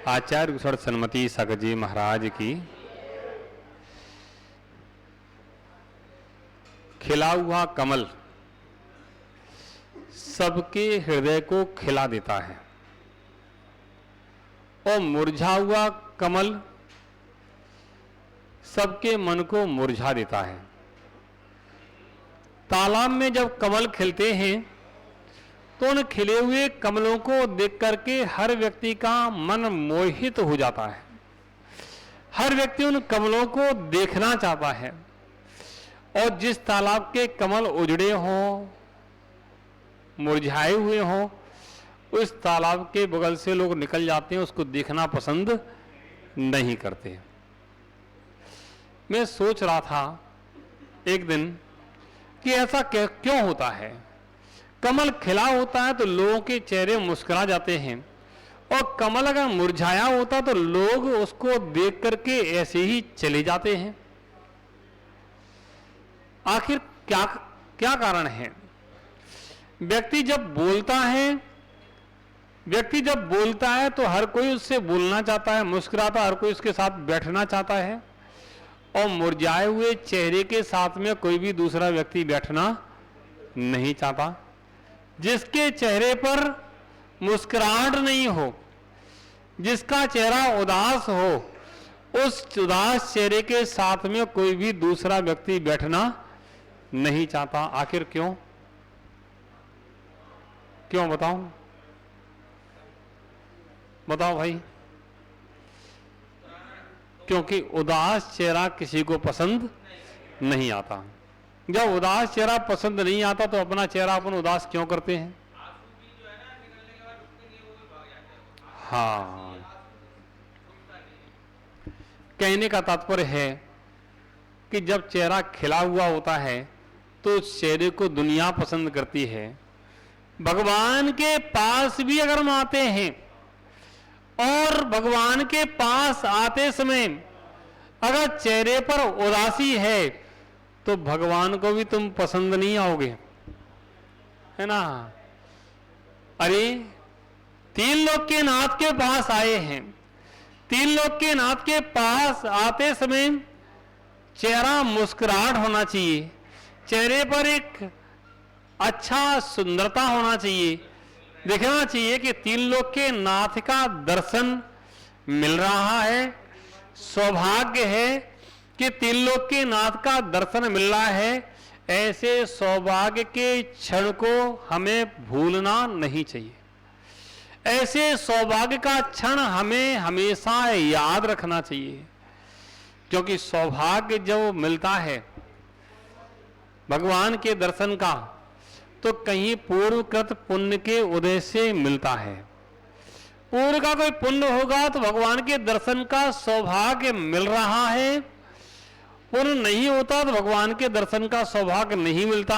आचार्य कुशल सन्मति सखजी महाराज की। खिला हुआ कमल सबके हृदय को खिला देता है और मुरझा हुआ कमल सबके मन को मुरझा देता है। तालाब में जब कमल खिलते हैं तो उन खिले हुए कमलों को देख करके हर व्यक्ति का मन मोहित हो जाता है। हर व्यक्ति उन कमलों को देखना चाहता है और जिस तालाब के कमल उजड़े हों, मुरझाए हुए हों, उस तालाब के बगल से लोग निकल जाते हैं, उसको देखना पसंद नहीं करते। मैं सोच रहा था एक दिन कि ऐसा क्यों होता है। कमल खिला होता है तो लोगों के चेहरे मुस्कुरा जाते हैं और कमल अगर मुरझाया होता तो लोग उसको देख करके ऐसे ही चले जाते हैं। आखिर क्या क्या कारण है? व्यक्ति जब बोलता है तो हर कोई उससे बोलना चाहता है, मुस्कुराता, हर कोई उसके साथ बैठना चाहता है और मुरझाए हुए चेहरे के साथ में कोई भी दूसरा व्यक्ति बैठना नहीं चाहता। जिसके चेहरे पर मुस्कुराहट नहीं हो, जिसका चेहरा उदास हो, उस उदास चेहरे के साथ में कोई भी दूसरा व्यक्ति बैठना नहीं चाहता। आखिर क्यों बताओ भाई। क्योंकि उदास चेहरा किसी को पसंद नहीं आता। जब उदास चेहरा पसंद नहीं आता तो अपना चेहरा अपन उदास क्यों करते हैं? हाँ, कहने का तात्पर्य है कि जब चेहरा खिला हुआ होता है तो उस चेहरे को दुनिया पसंद करती है। भगवान के पास भी अगर हम आते हैं और भगवान के पास आते समय अगर चेहरे पर उदासी है तो भगवान को भी तुम पसंद नहीं आओगे, है ना। अरे 3 लोक के नाथ के पास आए हैं, 3 लोक के नाथ के पास आते समय चेहरा मुस्कुराहट होना चाहिए, चेहरे पर एक अच्छा सुंदरता होना चाहिए, दिखना चाहिए कि 3 लोक के नाथ का दर्शन मिल रहा है। सौभाग्य है कि 3 लोक के नाथ का दर्शन मिल रहा है। ऐसे सौभाग्य के क्षण को हमें भूलना नहीं चाहिए। ऐसे सौभाग्य का क्षण हमें हमेशा याद रखना चाहिए, क्योंकि सौभाग्य जब मिलता है भगवान के दर्शन का तो कहीं पूर्वकृत पुण्य के उदय से मिलता है। पूर्व का कोई पुण्य होगा तो भगवान के दर्शन का सौभाग्य मिल रहा है, पुण्य नहीं होता तो भगवान के दर्शन का सौभाग्य नहीं मिलता।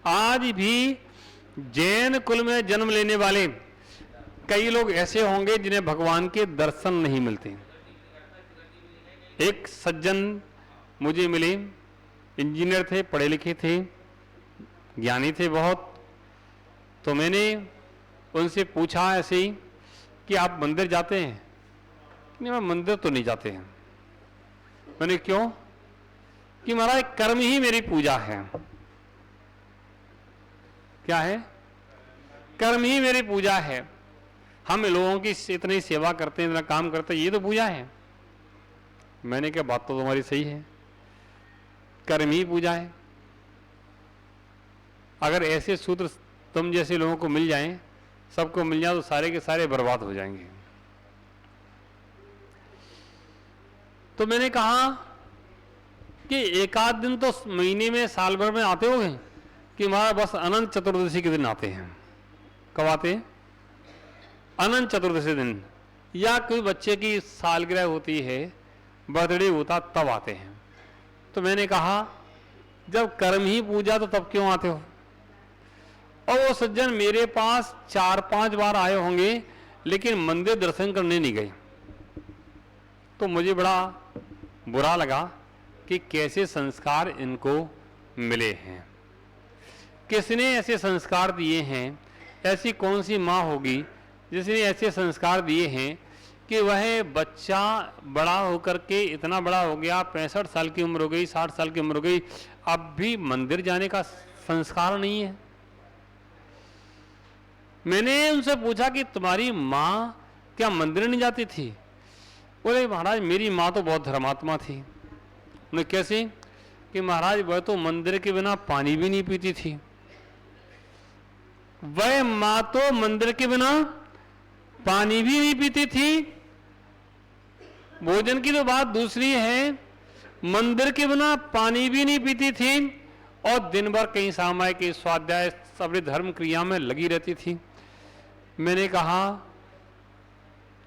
आज भी जैन कुल में जन्म लेने वाले कई लोग ऐसे होंगे जिन्हें भगवान के दर्शन नहीं मिलते। एक सज्जन मुझे मिले, इंजीनियर थे, पढ़े लिखे थे, ज्ञानी थे बहुत। तो मैंने उनसे पूछा ऐसे ही कि आप मंदिर जाते हैं? नहीं, मैं मंदिर तो नहीं जाते हैं। मैंने क्यों? कि महाराज कर्म ही मेरी पूजा है। क्या है? कर्म ही मेरी पूजा है। हम लोगों की इतनी सेवा करते हैं, इतना काम करते हैं, ये तो पूजा है। मैंने कहा बात तो तुम्हारी सही है, कर्म ही पूजा है। अगर ऐसे सूत्र तुम जैसे लोगों को मिल जाएं, सबको मिल जाए तो सारे के सारे बर्बाद हो जाएंगे। तो मैंने कहा कि एक आध दिन तो महीने में, साल भर में आते होंगे कि हमारा बस अनंत चतुर्दशी के दिन आते हैं। कब आते हैं? अनंत चतुर्दशी दिन, या कोई बच्चे की सालगिरह होती है, बर्थडे होता, तब आते हैं। तो मैंने कहा जब कर्म ही पूजा तो तब क्यों आते हो? और वो सज्जन मेरे पास 4-5 बार आए होंगे लेकिन मंदिर दर्शन करने नहीं गए। तो मुझे बड़ा बुरा लगा कि कैसे संस्कार इनको मिले हैं, किसने ऐसे संस्कार दिए हैं। ऐसी कौन सी माँ होगी जिसने ऐसे संस्कार दिए हैं कि वह बच्चा बड़ा होकर के इतना बड़ा हो गया, 65 साल की उम्र हो गई, 60 साल की उम्र हो गई, अब भी मंदिर जाने का संस्कार नहीं है। मैंने उनसे पूछा कि तुम्हारी माँ क्या मंदिर नहीं जाती थी? बोले महाराज मेरी माँ तो बहुत धर्मात्मा थी। उन्हें कैसे? कि महाराज वह तो मंदिर के बिना पानी भी नहीं पीती थी। वह माँ तो मंदिर के बिना पानी भी नहीं पीती थी। भोजन की तो बात दूसरी है, मंदिर के बिना पानी भी नहीं पीती थी और दिन भर कहीं सामायिक स्वाध्याय अपने धर्म क्रिया में लगी रहती थी। मैंने कहा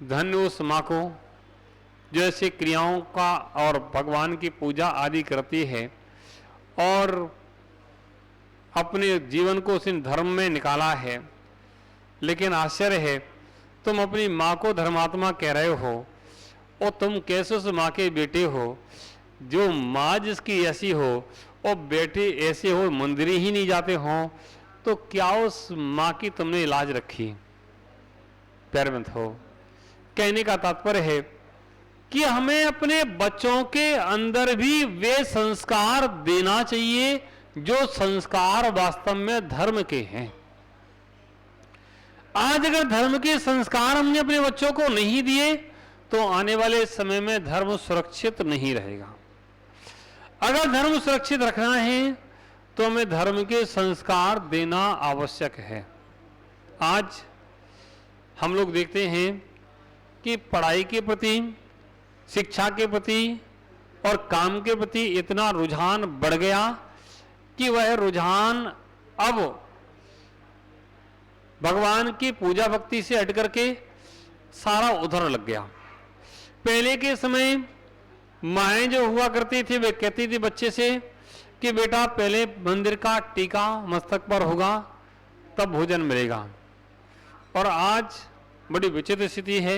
धन्य उस माँ को जो ऐसे क्रियाओं का और भगवान की पूजा आदि करती है और अपने जीवन को उस धर्म में निकाला है। लेकिन आश्चर्य है, तुम अपनी माँ को धर्मात्मा कह रहे हो और तुम कैसे उस माँ के बेटे हो? जो माँ जिसकी ऐसी हो और बेटे ऐसे हो, मंदिर ही नहीं जाते हो, तो क्या उस माँ की तुमने इलाज रखी? प्यारे बंद हो, कहने का तात्पर्य है कि हमें अपने बच्चों के अंदर भी वे संस्कार देना चाहिए जो संस्कार वास्तव में धर्म के हैं। आज अगर धर्म के संस्कार हमने अपने बच्चों को नहीं दिए तो आने वाले समय में धर्म सुरक्षित नहीं रहेगा। अगर धर्म सुरक्षित रखना है तो हमें धर्म के संस्कार देना आवश्यक है। आज हम लोग देखते हैं कि पढ़ाई के प्रति, शिक्षा के प्रति और काम के प्रति इतना रुझान बढ़ गया कि वह रुझान अब भगवान की पूजा भक्ति से हट करके सारा उधर लग गया। पहले के समय माएँ जो हुआ करती थी वे कहती थी बच्चे से कि बेटा पहले मंदिर का टीका मस्तक पर होगा तब भोजन मिलेगा। और आज बड़ी विचित्र स्थिति है।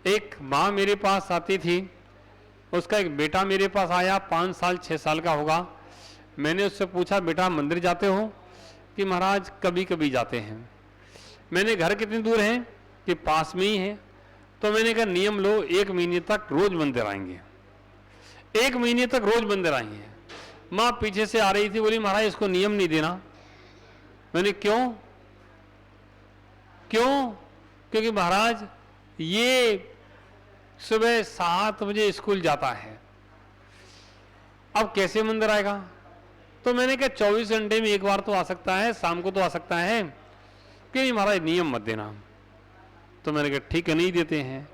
एक माँ मेरे पास आती थी, उसका एक बेटा मेरे पास आया, 5 साल 6 साल का होगा। मैंने उससे पूछा बेटा मंदिर जाते हो? कि महाराज कभी कभी जाते हैं। मैंने घर कितनी दूर है? कि पास में ही है। तो मैंने कहा नियम लो, 1 महीने तक रोज मंदिर आएंगे, 1 महीने तक रोज मंदिर आएंगे। माँ पीछे से आ रही थी, बोली महाराज इसको नियम नहीं देना। मैंने क्यों? क्योंकि महाराज ये सुबह 7 बजे स्कूल जाता है, अब कैसे मंदिर आएगा? तो मैंने कहा 24 घंटे में एक बार तो आ सकता है, शाम को तो आ सकता है। कि नहीं महाराज नियम मत देना। तो मैंने कहा ठीक है नहीं देते हैं,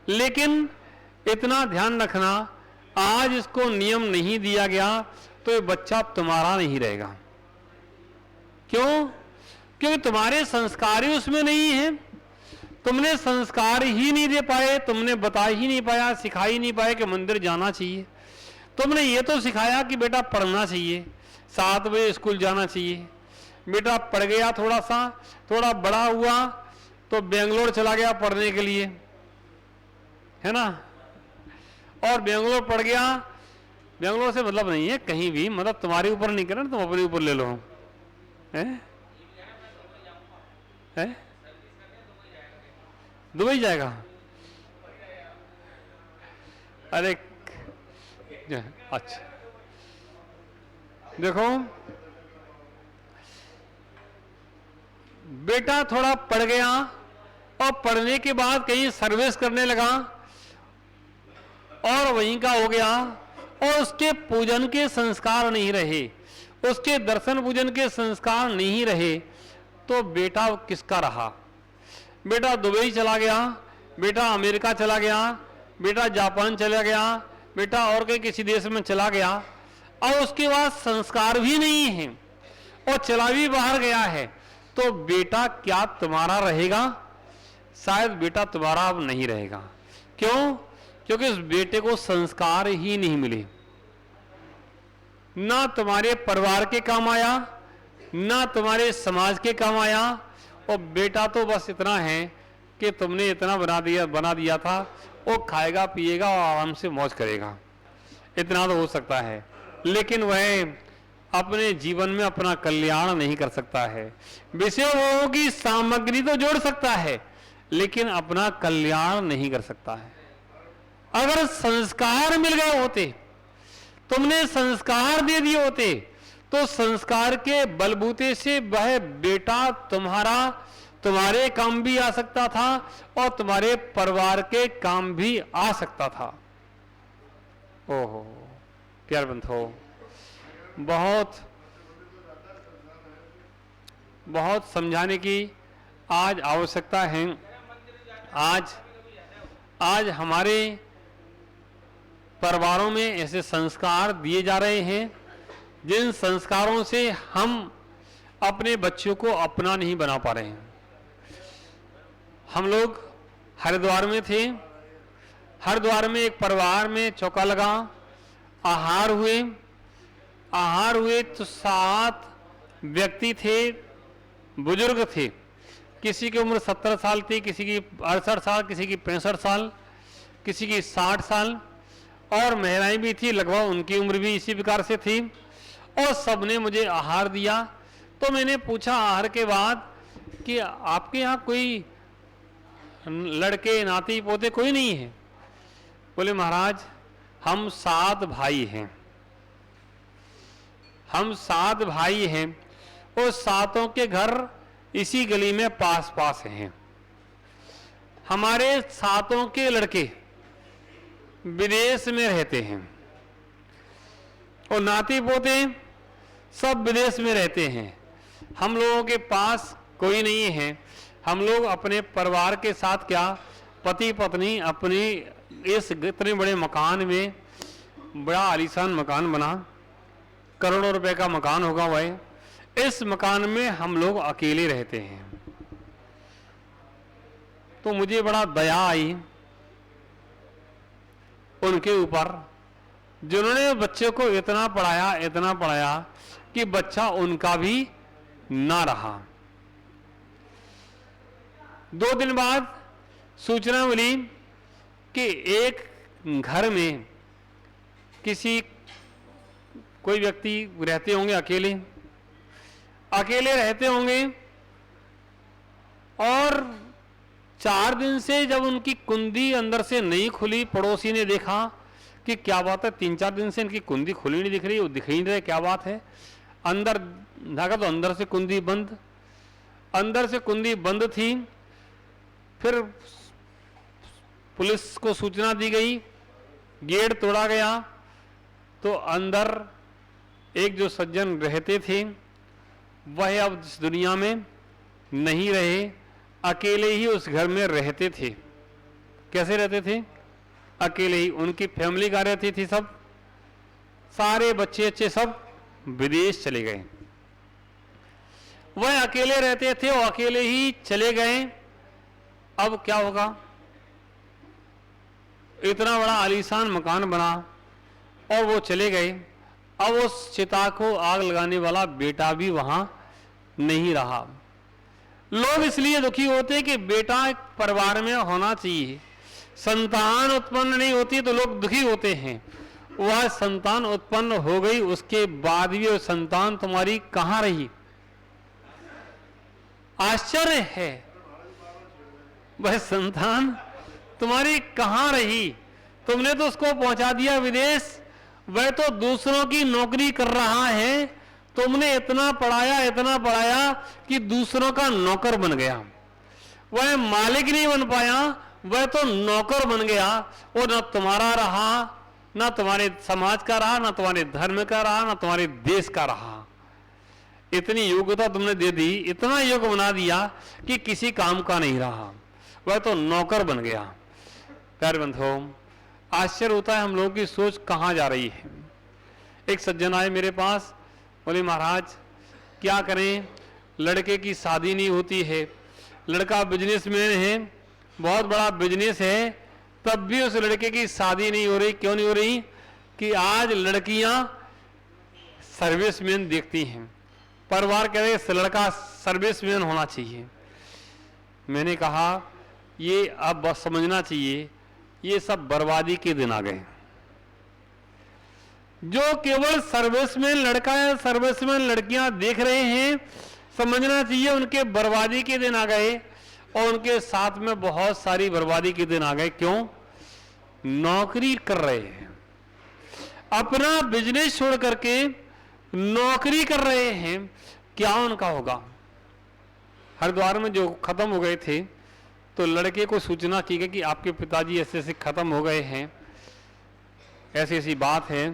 लेकिन इतना ध्यान रखना आज इसको नियम नहीं दिया गया तो ये बच्चा तुम्हारा नहीं रहेगा। क्यों? क्योंकि तुम्हारे संस्कार ही उसमें नहीं है। तुमने संस्कार ही नहीं दे पाए, तुमने बता ही नहीं पाया, सिखा ही नहीं पाए कि मंदिर जाना चाहिए। तुमने ये तो सिखाया कि बेटा पढ़ना चाहिए, 7 बजे स्कूल जाना चाहिए। बेटा पढ़ गया, थोड़ा बड़ा हुआ तो बेंगलोर चला गया पढ़ने के लिए, है ना। और बेंगलोर पढ़ गया, बेंगलोर से मतलब नहीं है कहीं भी, मतलब तुम्हारे ऊपर नहीं करना, तुम अपने ऊपर ले लो। है दुबई जाएगा? अरे अच्छा देखो बेटा थोड़ा पढ़ गया और पढ़ने के बाद कहीं सर्विस करने लगा और वहीं का हो गया और उसके पूजन के संस्कार नहीं रहे, उसके दर्शन पूजन के संस्कार नहीं रहे, तो बेटा किसका रहा? बेटा दुबई चला गया, बेटा अमेरिका चला गया, बेटा जापान चला गया, बेटा और कहीं किसी देश में चला गया और उसके बाद संस्कार भी नहीं है और चला भी बाहर गया है, तो बेटा क्या तुम्हारा रहेगा? शायद बेटा तुम्हारा अब नहीं रहेगा। क्यों? क्योंकि उस बेटे को संस्कार ही नहीं मिले, ना तुम्हारे परिवार के काम आया, ना तुम्हारे समाज के काम आया, और बेटा तो बस इतना है कि तुमने इतना बना दिया था, वो खाएगा पिएगा और आराम से मौज करेगा, इतना तो हो सकता है, लेकिन वह अपने जीवन में अपना कल्याण नहीं कर सकता है। विषयों की सामग्री तो जोड़ सकता है, लेकिन अपना कल्याण नहीं कर सकता है। अगर संस्कार मिल गए होते, तुमने संस्कार दे दिए होते, तो संस्कार के बलबूते से वह बेटा तुम्हारे काम भी आ सकता था और तुम्हारे परिवार के काम भी आ सकता था। ओहो प्यार बंधो, बहुत समझाने की आज आवश्यकता है। आज हमारे परिवारों में ऐसे संस्कार दिए जा रहे हैं जिन संस्कारों से हम अपने बच्चों को अपना नहीं बना पा रहे हैं। हम लोग हरिद्वार में थे, हरिद्वार में एक परिवार में चौका लगा, आहार हुए तो 7 व्यक्ति थे, बुजुर्ग थे। किसी की उम्र 70 साल थी, किसी की 68 साल, किसी की 65 साल, किसी की 60 साल, और महिलाएं भी थी, लगभग उनकी उम्र भी इसी प्रकार से थी। और सबने मुझे आहार दिया। तो मैंने पूछा आहार के बाद कि आपके यहाँ कोई लड़के नाती पोते कोई नहीं है? बोले महाराज हम 7 भाई हैं, हम 7 भाई हैं और 7 के घर इसी गली में पास पास हैं। हमारे 7 के लड़के विदेश में रहते हैं और नाती पोते सब विदेश में रहते हैं। हम लोगों के पास कोई नहीं है। हम लोग अपने परिवार के साथ, क्या पति पत्नी, अपनी इस इतने बड़े मकान में, बड़ा आलीशान मकान बना, करोड़ों रुपए का मकान होगा वह, इस मकान में हम लोग अकेले रहते हैं। तो मुझे बड़ा दया आई उनके ऊपर, जिन्होंने बच्चे को इतना पढ़ाया कि बच्चा उनका भी ना रहा। 2 दिन बाद सूचना मिली कि एक घर में कोई व्यक्ति रहते होंगे, अकेले रहते होंगे, और 4 दिन से जब उनकी कुंडी अंदर से नहीं खुली, पड़ोसी ने देखा कि क्या बात है, 3-4 दिन से इनकी कुंडी खुली नहीं दिख रही, वो दिख ही नहीं रहे, क्या बात है। अंदर देखा तो अंदर से कुंडी बंद थी। फिर पुलिस को सूचना दी गई, गेट तोड़ा गया, तो अंदर एक जो सज्जन रहते थे वह अब इस दुनिया में नहीं रहे, अकेले ही उस घर में रहते थे। कैसे रहते थे? अकेले ही। उनकी फैमिली कहाँ रहती थी? सब सारे बच्चे सब विदेश चले गए, वह अकेले रहते थे और अकेले ही चले गए। अब क्या होगा? इतना बड़ा आलीशान मकान बना और वो चले गए। अब उस चिता को आग लगाने वाला बेटा भी वहां नहीं रहा। लोग इसलिए दुखी होते हैं कि बेटा एक परिवार में होना चाहिए, संतान उत्पन्न नहीं होती तो लोग दुखी होते हैं। वह संतान उत्पन्न हो गई, उसके बाद भी वो संतान तुम्हारी कहां रही? आश्चर्य है, वह संतान तुम्हारी कहां रही? तुमने तो उसको पहुंचा दिया विदेश, वह तो दूसरों की नौकरी कर रहा है। तुमने इतना पढ़ाया कि दूसरों का नौकर बन गया। वह मालिक नहीं बन पाया, वह तो नौकर बन गया। और न तुम्हारा रहा, न तुम्हारे समाज का रहा, न तुम्हारे धर्म का रहा, न तुम्हारे देश का रहा। इतनी योग्यता तुमने दे दी, इतना योग्य बना दिया कि किसी काम का नहीं रहा, वह तो नौकर बन गया। प्यारे बंधुओं, आश्चर्य होता है हम लोगों की सोच कहाँ जा रही है। एक सज्जन आए मेरे पास, बोले महाराज क्या करें, लड़के की शादी नहीं होती है, लड़का बिजनेसमैन है, बहुत बड़ा बिजनेस है, तब भी उस लड़के की शादी नहीं हो रही। क्यों नहीं हो रही? कि आज लड़कियां सर्विसमैन देखती हैं, परिवार कह रहे लड़का सर्विसमैन होना चाहिए। मैंने कहा ये अब बस समझना चाहिए, ये सब बर्बादी के दिन आ गए। जो केवल सर्विसमैन लड़का या सर्विसमैन लड़कियां देख रहे हैं, समझना चाहिए उनके बर्बादी के दिन आ गए। और उनके साथ में बहुत सारी बर्बादी के दिन आ गए। क्यों? नौकरी कर रहे हैं, अपना बिजनेस छोड़ करके नौकरी कर रहे हैं, क्या उनका होगा? हरिद्वार में जो खत्म हो गए थे तो लड़के को सूचना की गई कि आपके पिताजी ऐसे ऐसे खत्म हो गए हैं, ऐसी ऐसी बात है।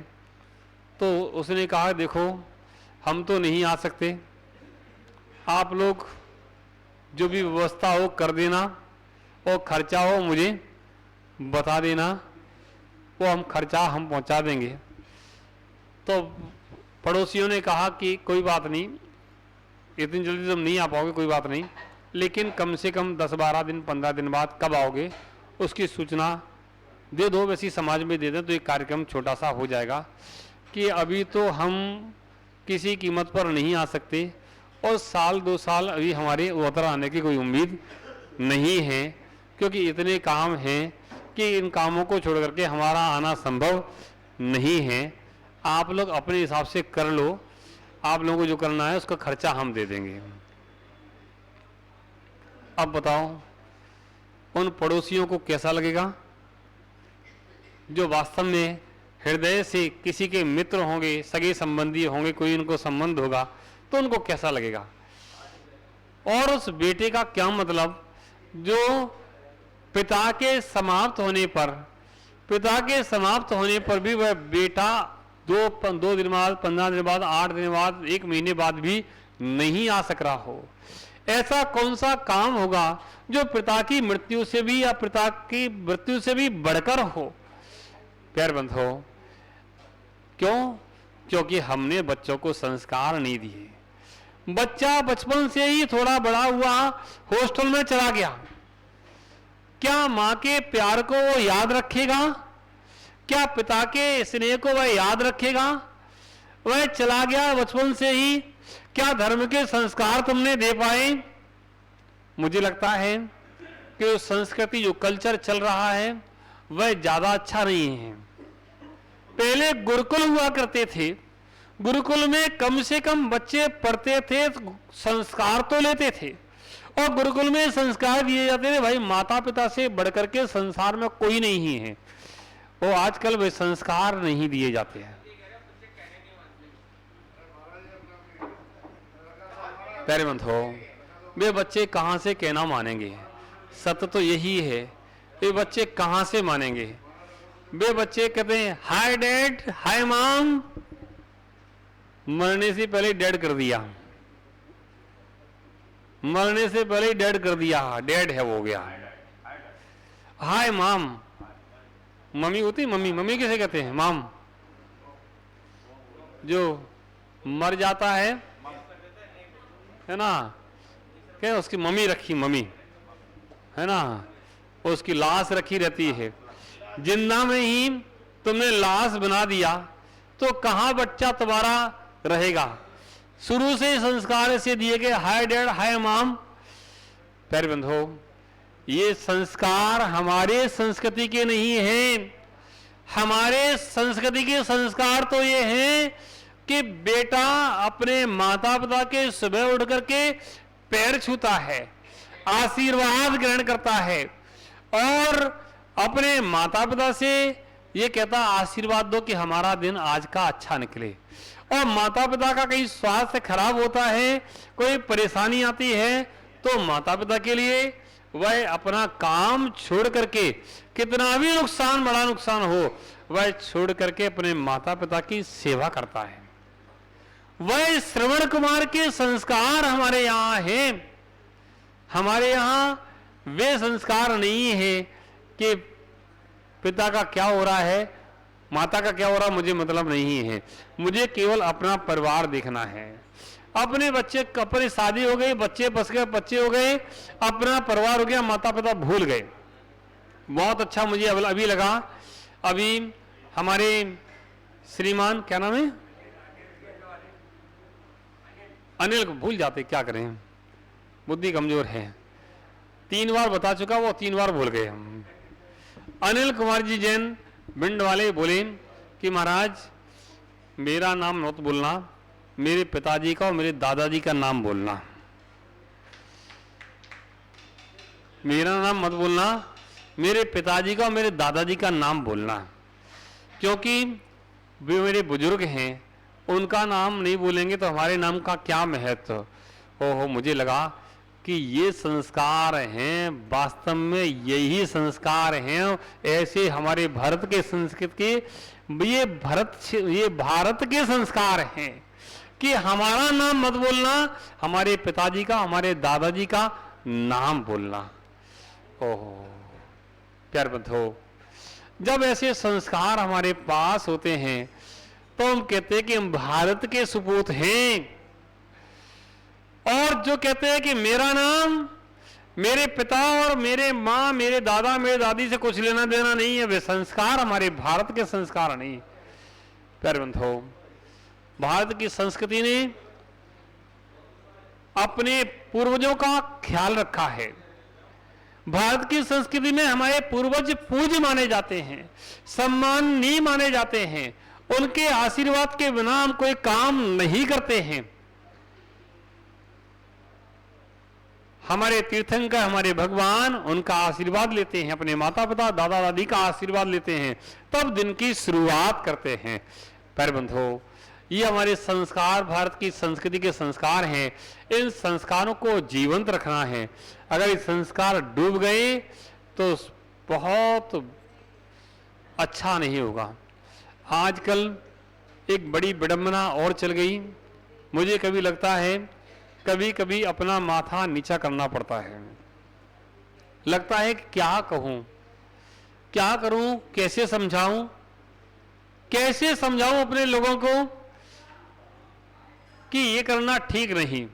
तो उसने कहा देखो हम तो नहीं आ सकते, आप लोग जो भी व्यवस्था हो कर देना और खर्चा हो मुझे बता देना, वो हम खर्चा हम पहुंचा देंगे। तो पड़ोसियों ने कहा कि कोई बात नहीं, इतनी जल्दी तुम नहीं आ पाओगे, कोई बात नहीं, लेकिन कम से कम 10-12 दिन 15 दिन बाद कब आओगे उसकी सूचना दे दो। वैसे समाज में दे दें तो एक कार्यक्रम छोटा सा हो जाएगा कि अभी तो हम किसी कीमत पर नहीं आ सकते और साल 2 साल अभी हमारे उतर आने की कोई उम्मीद नहीं है, क्योंकि इतने काम हैं कि इन कामों को छोड़ करके हमारा आना संभव नहीं है। आप लोग अपने हिसाब से कर लो, आप लोगों को जो करना है उसका खर्चा हम दे देंगे। अब बताओ उन पड़ोसियों को कैसा लगेगा जो वास्तव में हृदय से किसी के मित्र होंगे, सगे संबंधी होंगे, कोई उनको संबंध होगा, तो उनको कैसा लगेगा? और उस बेटे का क्या मतलब जो पिता के समाप्त होने पर भी वह बेटा 2 दिन बाद, 15 दिन बाद, 8 दिन बाद, 1 महीने बाद भी नहीं आ सक रहा हो। ऐसा कौन सा काम होगा जो पिता की मृत्यु से भी या पिता की मृत्यु से भी बढ़कर हो? प्यारे बंधुओं, क्यों? क्योंकि हमने बच्चों को संस्कार नहीं दिए। बच्चा बचपन से ही थोड़ा बड़ा हुआ हॉस्टल में चला गया, क्या मां के प्यार को वो याद रखेगा? क्या पिता के स्नेह को वह याद रखेगा? वह चला गया बचपन से ही, क्या धर्म के संस्कार तुमने दे पाए? मुझे लगता है कि वो संस्कृति, जो कल्चर चल रहा है वह ज्यादा अच्छा नहीं है। पहले गुरुकुल हुआ करते थे, गुरुकुल में कम से कम बच्चे पढ़ते थे, संस्कार तो लेते थे, और गुरुकुल में संस्कार दिए जाते थे भाई माता पिता से बढ़कर के संसार में कोई नहीं है। वो आजकल वे संस्कार नहीं दिए जाते हैं। प्यारे बंधुओं, वे बच्चे कहां से कहना मानेंगे? सत्य तो यही है, वे बच्चे कहां से मानेंगे? वे बच्चे कहते हैं हाय डैड, हाय मॉम, मरने से पहले डैड कर दिया, मरने से पहले ही डैड कर दिया, डैड है वो हो गया। हाय मॉम, मम्मी होती, मम्मी, मम्मी किसे कहते हैं? मॉम। जो मर जाता है ना, क्या उसकी मम्मी रखी, मम्मी है ना, उसकी लाश रखी रहती है। जिंदा में ही तुमने लाश बना दिया तो कहां बच्चा तुम्हारा रहेगा? शुरू से संस्कार ऐसे दिए गए, हाय डैड, हाय मॉम। प्यारे बंधुओं, ये संस्कार हमारे संस्कृति के नहीं हैं। हमारे संस्कृति के संस्कार तो ये हैं कि बेटा अपने माता पिता के सुबह उठ करके पैर छूता है, आशीर्वाद ग्रहण करता है और अपने माता पिता से ये कहता आशीर्वाद दो कि हमारा दिन आज का अच्छा निकले। और माता पिता का कहीं स्वास्थ्य खराब होता है, कोई परेशानी आती है, तो माता पिता के लिए वह अपना काम छोड़ करके, कितना भी नुकसान, बड़ा नुकसान हो, वह छोड़ करके अपने माता पिता की सेवा करता है। वह श्रवण कुमार के संस्कार हमारे यहाँ हैं। हमारे यहाँ वे संस्कार नहीं है कि पिता का क्या हो रहा है, माता का क्या हो रहा, मुझे मतलब नहीं है। मुझे केवल अपना परिवार देखना है। अपने बच्चे, अपनी शादी हो गई, बच्चे बस गए, बच्चे हो गए, अपना परिवार हो गया, माता पिता भूल गए। बहुत अच्छा मुझे अभी लगा, अभी हमारे श्रीमान, क्या नाम है, अनिल को भूल जाते, क्या करें, बुद्धि कमजोर है। 3 बार बता चुका, वो 3 बार भूल गए हम। अनिल कुमार जी जैन भिंड वाले बोले कि महाराज मेरा नाम मत बोलना, मेरे पिताजी का और मेरे दादाजी का नाम बोलना। मेरा नाम मत बोलना, मेरे पिताजी का और मेरे दादाजी का नाम बोलना, क्योंकि वे मेरे बुजुर्ग हैं, उनका नाम नहीं बोलेंगे तो हमारे नाम का क्या महत्व। ओहो, मुझे लगा कि ये संस्कार हैं, वास्तव में यही संस्कार हैं, ऐसे हमारे भारत के संस्कृति के ये भारत के संस्कार हैं कि हमारा नाम मत बोलना, हमारे पिताजी का, हमारे दादाजी का नाम बोलना। ओहो प्यार बंधो, जब ऐसे संस्कार हमारे पास होते हैं तो हम कहते हैं कि हम भारत के सुपूत हैं। और जो कहते हैं कि मेरा नाम मेरे पिता और मेरे माँ, मेरे दादा, मेरे दादी से कुछ लेना देना नहीं है, वे संस्कार हमारे भारत के संस्कार नहीं। प्यारे बंधुओं, भारत की संस्कृति ने अपने पूर्वजों का ख्याल रखा है। भारत की संस्कृति में हमारे पूर्वज पूज्य माने जाते हैं, सम्माननीय माने जाते हैं। उनके आशीर्वाद के बिना हम कोई काम नहीं करते हैं। हमारे तीर्थंकर, हमारे भगवान, उनका आशीर्वाद लेते हैं, अपने माता पिता, दादा दादी का आशीर्वाद लेते हैं, तब दिन की शुरुआत करते हैं। प्यारे बंधुओं, ये हमारे संस्कार, भारत की संस्कृति के संस्कार हैं। इन संस्कारों को जीवंत रखना है। अगर ये संस्कार डूब गए तो बहुत अच्छा नहीं होगा। आजकल एक बड़ी विडंबना और चल गई। मुझे कभी लगता है, कभी कभी अपना माथा नीचा करना पड़ता है। लगता है कि क्या कहूं, क्या करूं, कैसे समझाऊं, कैसे समझाऊं अपने लोगों को कि ये करना ठीक नहीं।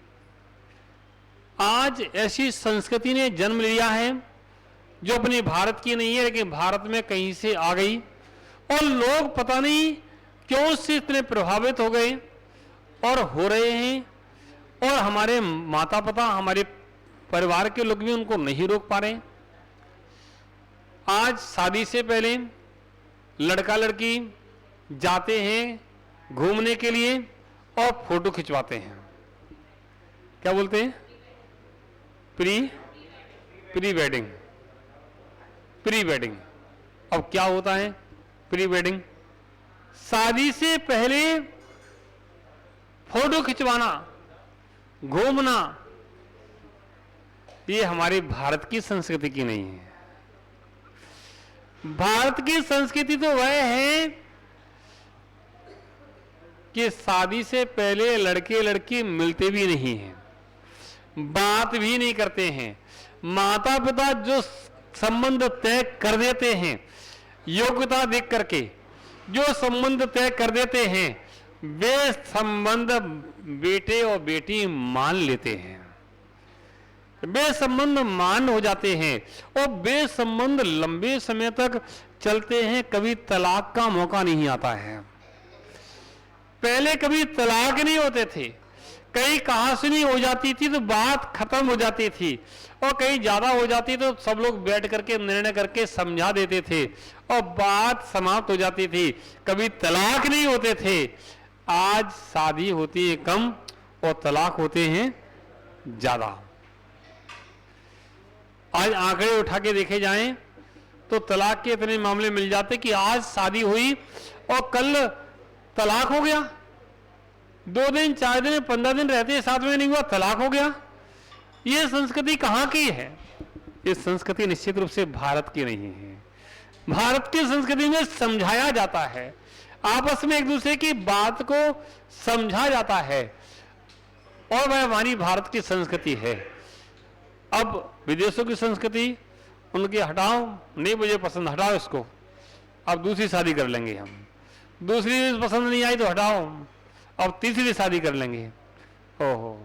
आज ऐसी संस्कृति ने जन्म लिया है जो अपने भारत की नहीं है, लेकिन भारत में कहीं से आ गई, और लोग पता नहीं क्यों उससे इतने प्रभावित हो गए और हो रहे हैं। और हमारे माता पिता, हमारे परिवार के लोग भी उनको नहीं रोक पा रहे। आज शादी से पहले लड़का लड़की जाते हैं घूमने के लिए और फोटो खिंचवाते हैं। क्या बोलते हैं? Pre wedding. Pre wedding. अब क्या होता है प्री वेडिंग? शादी से पहले फोटो खिंचवाना, घूमना, ये हमारी भारत की संस्कृति की नहीं है। भारत की संस्कृति तो वह है कि शादी से पहले लड़के लड़की मिलते भी नहीं हैं, बात भी नहीं करते हैं। माता पिता जो संबंध तय कर देते हैं, योग्यता देख करके जो संबंध तय कर देते हैं, वे संबंध बेटे और बेटी मान लेते हैं। वे संबंध मान हो जाते हैं और वे संबंध लंबे समय तक चलते हैं। कभी तलाक का मौका नहीं आता है। पहले कभी तलाक नहीं होते थे, कहीं कहासुनी हो जाती थी तो बात खत्म हो जाती थी, और कहीं ज्यादा हो जाती तो सब लोग बैठ करके निर्णय करके समझा देते थे और बात समाप्त हो जाती थी। कभी तलाक नहीं होते थे। आज शादी होती है कम और तलाक होते हैं ज्यादा। आज आंकड़े उठा के देखे जाएं तो तलाक के इतने मामले मिल जाते कि आज शादी हुई और कल तलाक हो गया। 2 दिन 4 दिन 15 दिन रहते, 7 महीने नहीं हुआ तलाक हो गया। ये संस्कृति कहाँ की है? ये संस्कृति निश्चित रूप से भारत की नहीं है। भारत की संस्कृति में समझाया जाता है, आपस में एक दूसरे की बात को समझा जाता है, और वह हमारी भारत की संस्कृति है। अब विदेशों की संस्कृति उनकी हटाओ, नहीं मुझे पसंद, हटाओ इसको, अब दूसरी शादी कर लेंगे हम। दूसरी पसंद नहीं आई तो हटाओ, अब तीसरी शादी कर लेंगे। ओहो,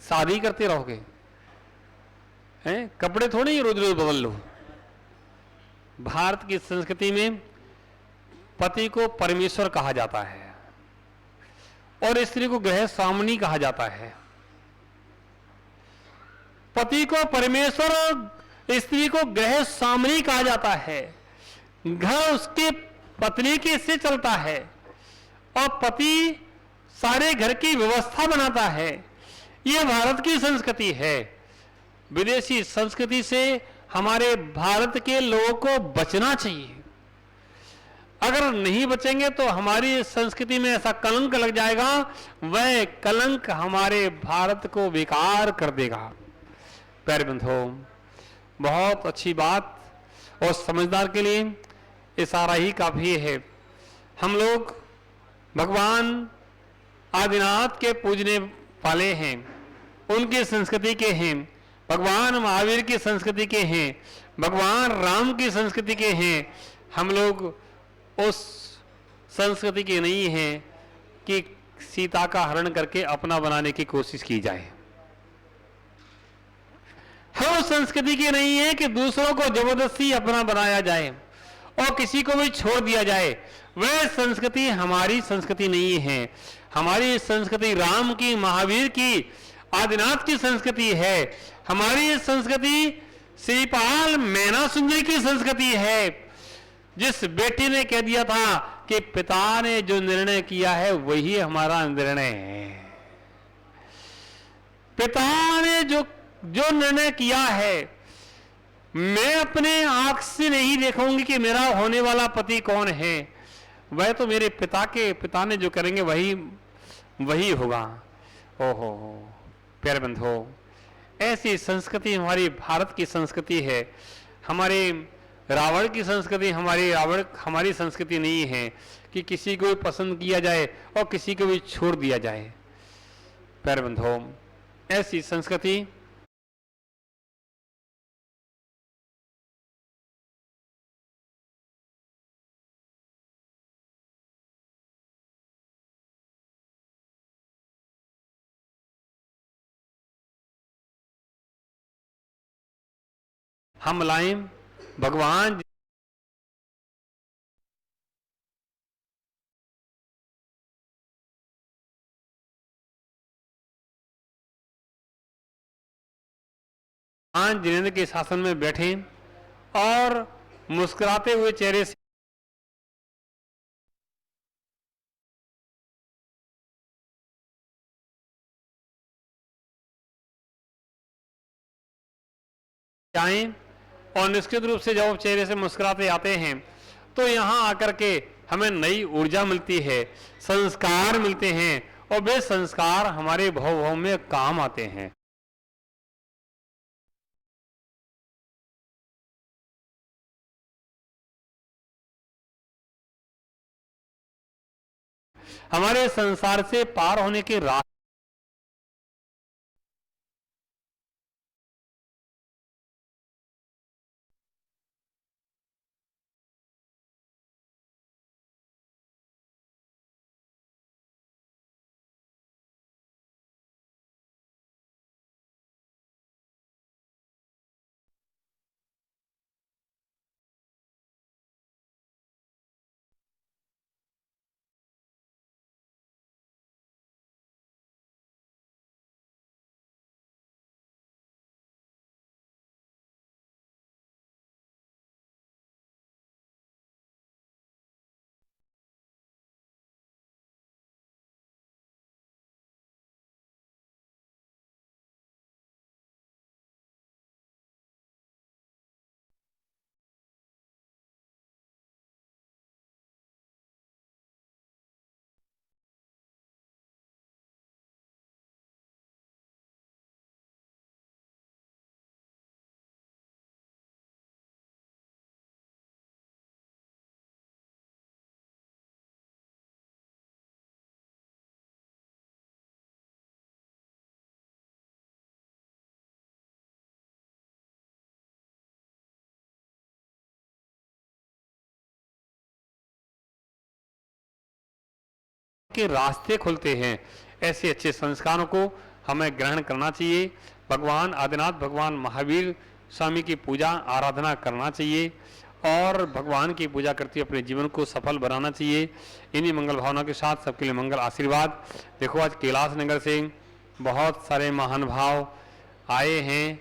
शादी करते रहोगे हैं? कपड़े थोड़े ही रोज रोज बदल लो। भारत की संस्कृति में पति को परमेश्वर कहा जाता है और स्त्री को गृह स्वामिनी कहा जाता है। पति को परमेश्वर और स्त्री को गृह स्वामिनी कहा जाता है। घर उसके पत्नी के से चलता है और पति सारे घर की व्यवस्था बनाता है। यह भारत की संस्कृति है। विदेशी संस्कृति से हमारे भारत के लोगों को बचना चाहिए। अगर नहीं बचेंगे तो हमारी संस्कृति में ऐसा कलंक लग जाएगा, वह कलंक हमारे भारत को बेकार कर देगा। प्यारे बंधुओं, बहुत अच्छी बात, और समझदार के लिए इशारा ही काफी है। हम लोग भगवान आदिनाथ के पूजने वाले हैं, उनकी संस्कृति के हैं, भगवान महावीर की संस्कृति के हैं, भगवान राम की संस्कृति के हैं। हम लोग उस संस्कृति के नहीं हैं कि सीता का हरण करके अपना बनाने की कोशिश की जाए। हम उस संस्कृति के नहीं है कि दूसरों को जबरदस्ती अपना बनाया जाए और किसी को भी छोड़ दिया जाए। वह संस्कृति हमारी संस्कृति नहीं है। हमारी संस्कृति राम की, महावीर की, आदिनाथ की संस्कृति है। हमारी संस्कृति श्रीपाल मैनासुंदरी की संस्कृति है, जिस बेटी ने कह दिया था कि पिता ने जो निर्णय किया है वही हमारा निर्णय है। पिता ने जो निर्णय किया है, मैं अपने आंख से नहीं देखूंगी कि मेरा होने वाला पति कौन है, वह तो मेरे पिता ने जो करेंगे वही होगा। ओहो प्यारे बंधुओं, ऐसी संस्कृति हमारी भारत की संस्कृति है। हमारे रावण की संस्कृति हमारी संस्कृति नहीं है कि किसी को भी पसंद किया जाए और किसी को भी छोड़ दिया जाए। प्यारे बंधुओं, ऐसी संस्कृति हम लाएं। भगवान जिनेंद्र के शासन में बैठे और मुस्कुराते हुए चेहरे से आएं, और निश्चित रूप से जब चेहरे से मुस्कुराते आते हैं तो यहाँ आकर के हमें नई ऊर्जा मिलती है, संस्कार मिलते हैं, और वे संस्कार हमारे भव में काम आते हैं। हमारे संसार से पार होने के रास्ते खुलते हैं। ऐसे अच्छे संस्कारों को हमें ग्रहण करना चाहिए। भगवान आदिनाथ, भगवान महावीर स्वामी की पूजा आराधना करना चाहिए और भगवान की पूजा करते हुए अपने जीवन को सफल बनाना चाहिए। इन्हीं मंगल भावना के साथ सबके लिए मंगल आशीर्वाद। देखो, आज कैलाश नगर से बहुत सारे महान भाव आए हैं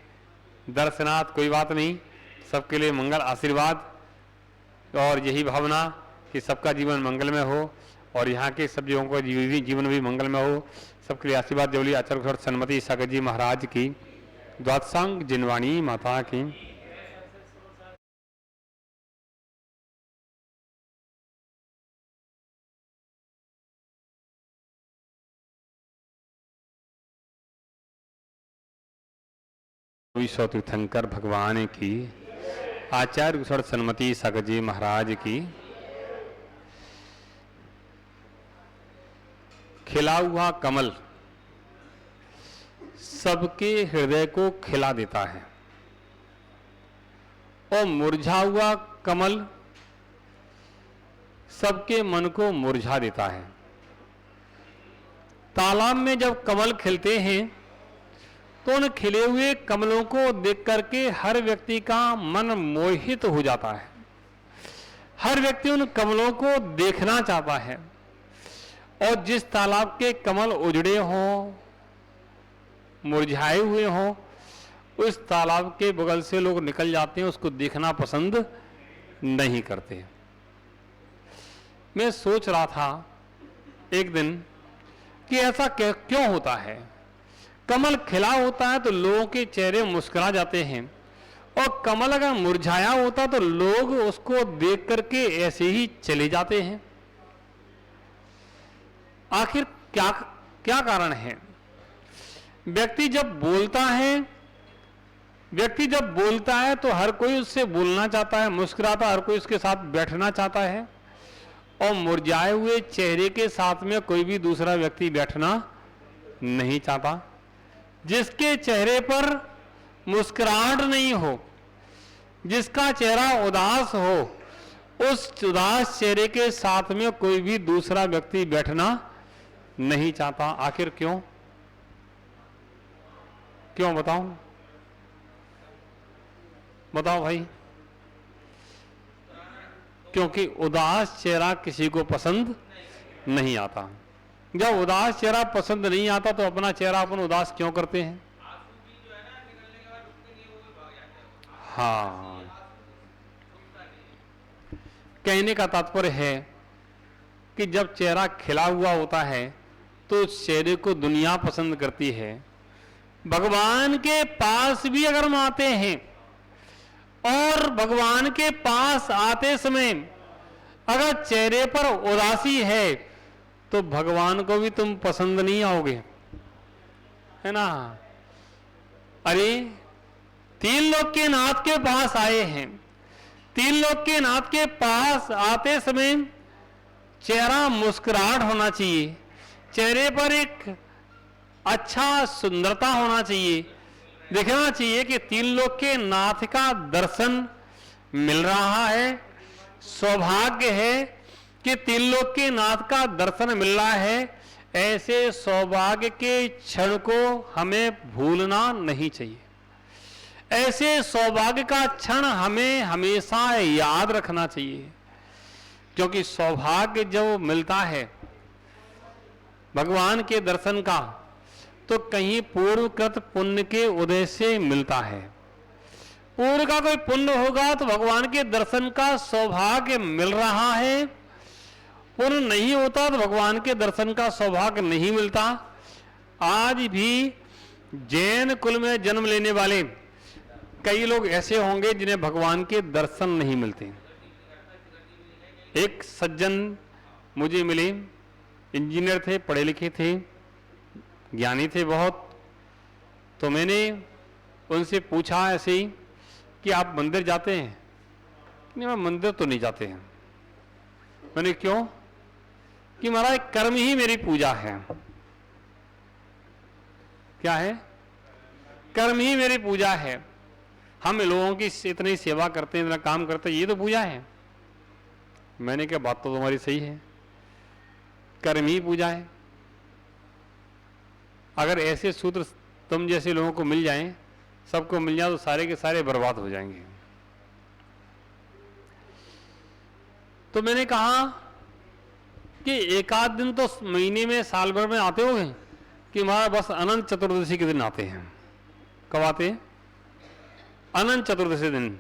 दर्शनार्थ, कोई बात नहीं, सबके लिए मंगल आशीर्वाद और यही भावना कि सबका जीवन मंगलमय हो और यहाँ के सब जीवों का जीवन भी मंगलमय हो। सबके लिए आशीर्वाद। देवली आचार्य सन्मति सागर जी महाराज की द्वादशांग जिनवाणी माता की। विश्व तीर्थंकर भगवान की, आचार्य कुशल सन्मति सगजी महाराज की। खिला हुआ कमल सबके हृदय को खिला देता है और मुरझा हुआ कमल सबके मन को मुरझा देता है। तालाब में जब कमल खिलते हैं तो उन खिले हुए कमलों को देख करके हर व्यक्ति का मन मोहित हो जाता है। हर व्यक्ति उन कमलों को देखना चाहता है और जिस तालाब के कमल उजड़े हों, मुरझाए हुए हों, उस तालाब के बगल से लोग निकल जाते हैं, उसको देखना पसंद नहीं करते। मैं सोच रहा था एक दिन कि ऐसा क्यों होता है। कमल खिला होता है तो लोगों के चेहरे मुस्कुरा जाते हैं और कमल अगर मुरझाया होता तो लोग उसको देख करके ऐसे ही चले जाते हैं। आखिर क्या क्या कारण है? व्यक्ति जब बोलता है तो हर कोई उससे बोलना चाहता है, मुस्कुराता, हर कोई उसके साथ बैठना चाहता है और मुरझाए हुए चेहरे के साथ में कोई भी दूसरा व्यक्ति बैठना नहीं चाहता। जिसके चेहरे पर मुस्कुराहट नहीं हो, जिसका चेहरा उदास हो, उस उदास चेहरे के साथ में कोई भी दूसरा व्यक्ति बैठना नहीं चाहता। आखिर क्यों? क्यों बताओ भाई। क्योंकि उदास चेहरा किसी को पसंद नहीं आता। जब उदास चेहरा पसंद नहीं आता तो अपना चेहरा अपन उदास क्यों करते हैं? हाँ, कहने का तात्पर्य है कि जब चेहरा खिला हुआ होता है तो उस चेहरे को दुनिया पसंद करती है। भगवान के पास भी अगर हम आते हैं और भगवान के पास आते समय अगर चेहरे पर उदासी है तो भगवान को भी तुम पसंद नहीं आओगे, है ना। अरे, तीन लोक के नाथ के पास आए हैं, तीन लोक के नाथ के पास आते समय चेहरा मुस्कुराहट होना चाहिए, चेहरे पर एक अच्छा सुंदरता होना चाहिए, दिखना चाहिए कि तीन लोक के नाथ का दर्शन मिल रहा है। सौभाग्य है कि तीन लोक के नाथ का दर्शन मिल रहा है। ऐसे सौभाग्य के क्षण को हमें भूलना नहीं चाहिए। ऐसे सौभाग्य का क्षण हमें हमेशा याद रखना चाहिए, क्योंकि सौभाग्य जब मिलता है भगवान के दर्शन का तो कहीं पूर्वकृत पुण्य के उदय से मिलता है। पूर्व का कोई पुण्य होगा तो भगवान के दर्शन का सौभाग्य मिल रहा है, पुण्य नहीं होता तो भगवान के दर्शन का सौभाग्य नहीं मिलता। आज भी जैन कुल में जन्म लेने वाले कई लोग ऐसे होंगे जिन्हें भगवान के दर्शन नहीं मिलते। एक सज्जन मुझे मिले, इंजीनियर थे, पढ़े लिखे थे, ज्ञानी थे बहुत। तो मैंने उनसे पूछा ऐसे ही कि आप मंदिर जाते हैं? नहीं, मैं मंदिर तो नहीं जाते हैं। मैंने क्यों? कि महाराज कर्म ही मेरी पूजा है। क्या है? कर्म ही मेरी पूजा है। हम लोगों की इतनी सेवा करते हैं, इतना काम करते हैं, ये तो पूजा है। मैंने कहा बात तो तुम्हारी सही है, कर्म ही पूजा है। अगर ऐसे सूत्र तुम जैसे लोगों को मिल जाएं, सबको मिल जाए तो सारे के सारे बर्बाद हो जाएंगे। तो मैंने कहा कि एक आध दिन तो महीने में, साल भर में आते होंगे कि हमारा बस अनंत चतुर्दशी के दिन आते हैं। कब आते हैं? अनंत चतुर्दशी दिन,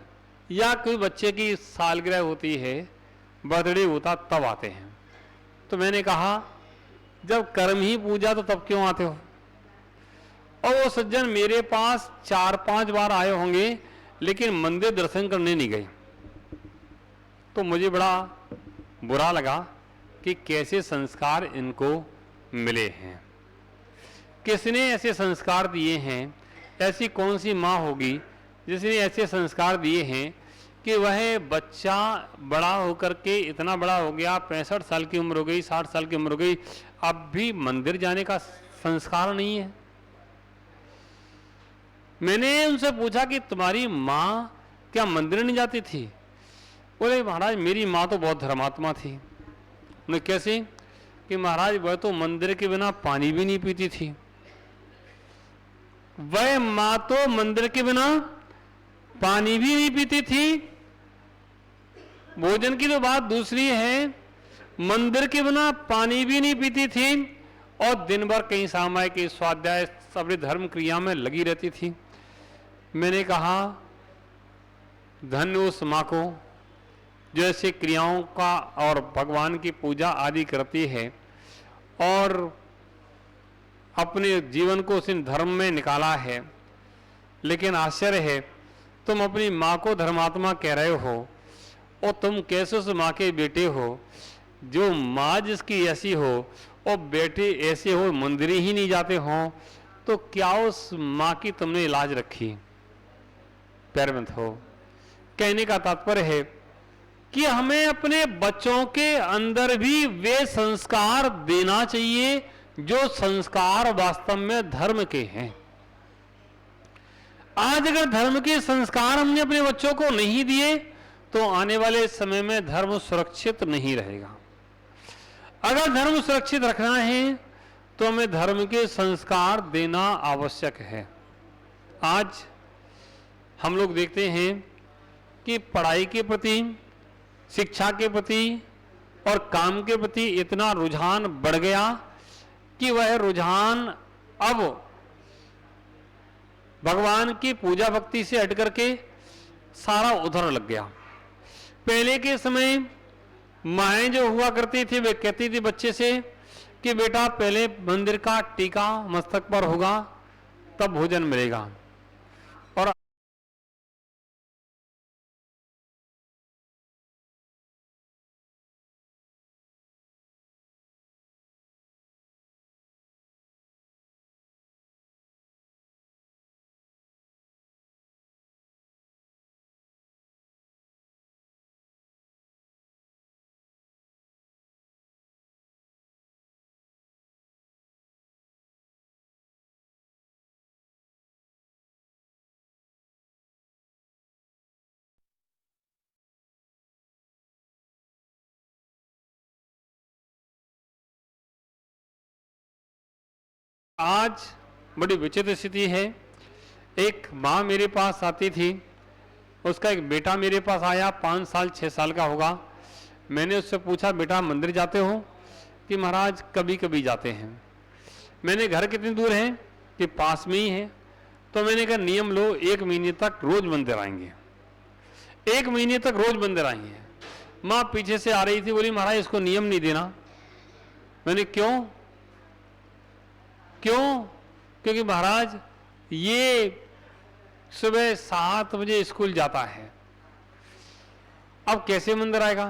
या कोई बच्चे की सालगिरह होती है, बर्थडे होता, तब आते हैं। तो मैंने कहा जब कर्म ही पूजा तो तब क्यों आते हो? और वो सज्जन मेरे पास 4-5 बार आए होंगे, लेकिन मंदिर दर्शन करने नहीं गए। तो मुझे बड़ा बुरा लगा कि कैसे संस्कार इनको मिले हैं, किसने ऐसे संस्कार दिए हैं। ऐसी कौन सी माँ होगी जिसने ऐसे संस्कार दिए हैं कि वह बच्चा बड़ा होकर के इतना बड़ा हो गया, 65 साल की उम्र हो गई, 60 साल की उम्र हो गई, अब भी मंदिर जाने का संस्कार नहीं है। मैंने उनसे पूछा कि तुम्हारी माँ क्या मंदिर नहीं जाती थी? बोले महाराज मेरी माँ तो बहुत धर्मात्मा थी। उन्हें कैसे? कि महाराज वह तो मंदिर के बिना पानी भी नहीं पीती थी। वह माँ तो मंदिर के बिना पानी भी नहीं पीती थी। भोजन की तो बात दूसरी है, मंदिर के बिना पानी भी नहीं पीती थी और दिन भर कहीं सामायिक स्वाध्याय अपने धर्म क्रिया में लगी रहती थी। मैंने कहा धन्य उस माँ को जो ऐसी क्रियाओं का और भगवान की पूजा आदि करती है और अपने जीवन को उस धर्म में निकाला है। लेकिन आश्चर्य है, तुम अपनी माँ को धर्मात्मा कह रहे हो और तुम कैसे उस माँ के बेटे हो? जो माँ जिसकी ऐसी हो और बेटे ऐसे हो, मंदिर ही नहीं जाते हो, तो क्या उस माँ की तुमने इलाज रखी? पैर में हो। कहने का तात्पर्य है कि हमें अपने बच्चों के अंदर भी वे संस्कार देना चाहिए जो संस्कार वास्तव में धर्म के हैं। आज अगर धर्म के संस्कार हमने अपने बच्चों को नहीं दिए तो आने वाले समय में धर्म सुरक्षित नहीं रहेगा। अगर धर्म सुरक्षित रखना है तो हमें धर्म के संस्कार देना आवश्यक है। आज हम लोग देखते हैं कि पढ़ाई के प्रति, शिक्षा के प्रति और काम के प्रति इतना रुझान बढ़ गया कि वह रुझान अब भगवान की पूजा भक्ति से हट करके सारा उधर लग गया। पहले के समय माएँ जो हुआ करती थी वे कहती थी बच्चे से कि बेटा पहले मंदिर का टीका मस्तक पर होगा तब भोजन मिलेगा। और आज बड़ी विचित्र स्थिति है। एक माँ मेरे पास आती थी, उसका एक बेटा मेरे पास आया, 5 साल 6 साल का होगा। मैंने उससे पूछा बेटा मंदिर जाते हो? कि महाराज कभी कभी जाते हैं। मैंने घर कितनी दूर है? कि पास में ही है। तो मैंने कहा नियम लो, 1 महीने तक रोज मंदिर आएंगे, 1 महीने तक रोज मंदिर आएंगे। माँ पीछे से आ रही थी, बोली महाराज इसको नियम नहीं देना। मैंने क्यों? क्योंकि महाराज ये सुबह 7 बजे स्कूल जाता है, अब कैसे मंदिर आएगा?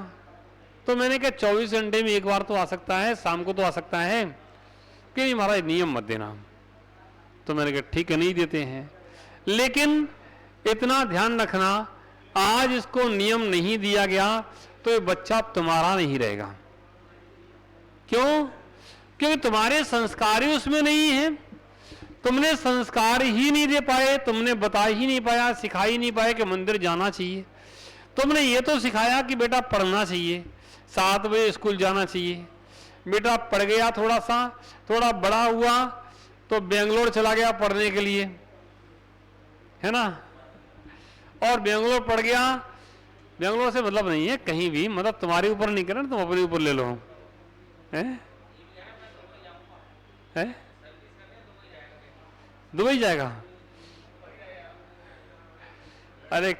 तो मैंने कहा 24 घंटे में 1 बार तो आ सकता है, शाम को तो आ सकता है। कि नहीं महाराज नियम मत देना। तो मैंने कहा ठीक है नहीं देते हैं, लेकिन इतना ध्यान रखना आज इसको नियम नहीं दिया गया तो ये बच्चा तुम्हारा नहीं रहेगा। क्यों? क्योंकि तुम्हारे संस्कार ही उसमें नहीं है। तुमने संस्कार ही नहीं दे पाए, तुमने बता ही नहीं पाया, सिखा ही नहीं पाए कि मंदिर जाना चाहिए। तुमने ये तो सिखाया कि बेटा पढ़ना चाहिए, 7 बजे स्कूल जाना चाहिए। बेटा पढ़ गया, थोड़ा बड़ा हुआ तो बेंगलोर चला गया पढ़ने के लिए, है ना। और बेंगलोर पढ़ गया, बेंगलोर से मतलब नहीं है कहीं भी, मतलब तुम्हारे ऊपर नहीं करना, तुम अपने ऊपर ले लो। है दुबई जाएगा? अरे